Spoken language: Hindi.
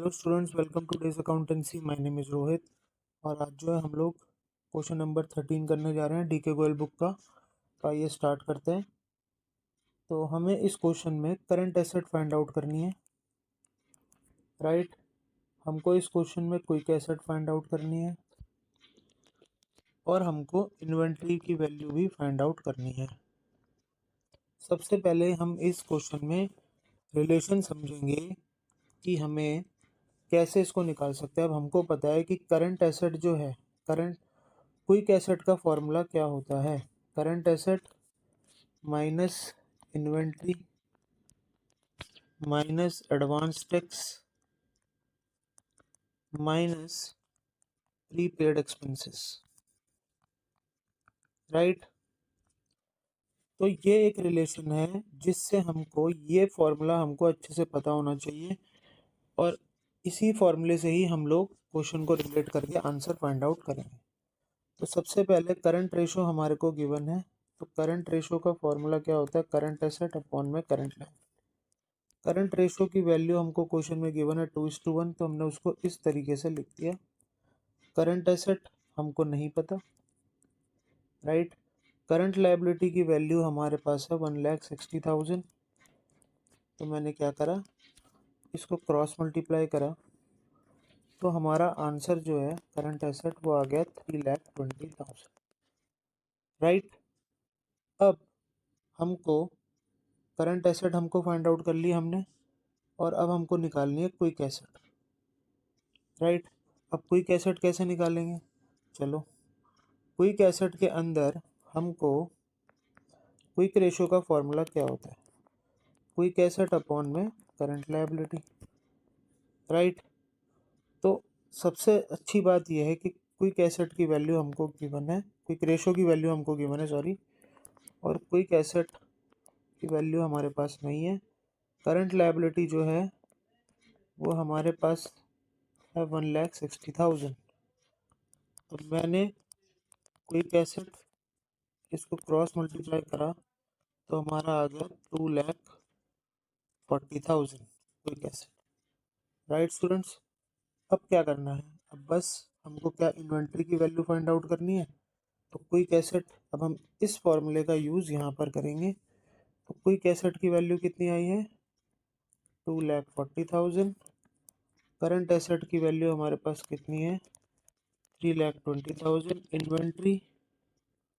Hello students, welcome two days accountancy. My name is Rohit और आज जो है हम लोग क्वेश्चन नंबर 13 करने जा रहे हैं डीके गोयल बुक का। तो आइए स्टार्ट करते हैं। तो हमें इस क्वेश्चन में करंट एसेट फाइंड आउट करनी है, राइट। हमको इस क्वेश्चन में क्विक एसेट फाइंड आउट करनी है और हमको इन्वेंट्री की वैल्यू भी फाइंड आउट करनी है। सबसे पहले हम इस क्वेश्चन में रिलेशन समझेंगे कि हमें कैसे इसको निकाल सकते हैं। अब हमको पता है कि करंट एसेट जो है, करंट क्विक एसेट का फॉर्मूला क्या होता है? Current asset minus inventory minus advance tax minus prepaid expenses, right. तो ये एक रिलेशन है जिससे हमको ये फॉर्मूला हमको अच्छे से पता होना चाहिए और इसी फॉर्मूले से ही हम लोग क्वेश्चन को रिलेट करके आंसर फाइंड आउट करेंगे। तो सबसे पहले करंट रेशो हमारे को गिवन है। तो करंट रेशो का फॉर्मूला क्या होता है? करंट एसेट अपॉन में करंट लायबिलिटी। करंट रेशो की वैल्यू हमको क्वेश्चन में गिवन है 2:1, तो हमने उसको इस तरीके से लिख दिया। करंट एसेट हमको नहीं पता, राइट। करंट लायबिलिटी की वैल्यू हमारे पास है 1,60,000। तो मैंने क्या करा, इसको क्रॉस मल्टीप्लाई करा तो हमारा आंसर जो है करंट एसेट वो आ गया 3,20,000, राइट। अब हमको करंट एसेट हमको फाइंड आउट कर ली हमने और अब हमको निकालनी है क्विक एसेट, राइट। अब क्विक एसेट कैसे निकालेंगे? चलो, क्विक एसेट के अंदर हमको क्विक रेशो का फॉर्मूला क्या होता है? क्विक एसेट अपॉन में करंट लायबिलिटी, राइट। तो सबसे अच्छी बात यह है कि क्विक एसेट की वैल्यू हमको गिवन है, क्विक रेशो की वैल्यू हमको गिवन है, सॉरी, और क्विक एसेट की वैल्यू हमारे पास नहीं है। करंट लायबिलिटी जो है वो हमारे पास है 1,60,000। अब मैंने क्विक एसेट इसको क्रॉस मल्टीप्लाई करा तो हमारा आ गया 2,40,000 क्विक एसेट, राइट स्टूडेंट्स। अब क्या करना है? अब बस हमको क्या इन्वेंट्री की वैल्यू फाइंड आउट करनी है। तो क्विक एसेट, अब हम इस फॉर्मूले का यूज़ यहाँ पर करेंगे। तो क्विक एसेट की वैल्यू कितनी आई है? 2,40,000। करंट एसेट की वैल्यू हमारे पास कितनी है? 3,20,000। इन्वेंट्री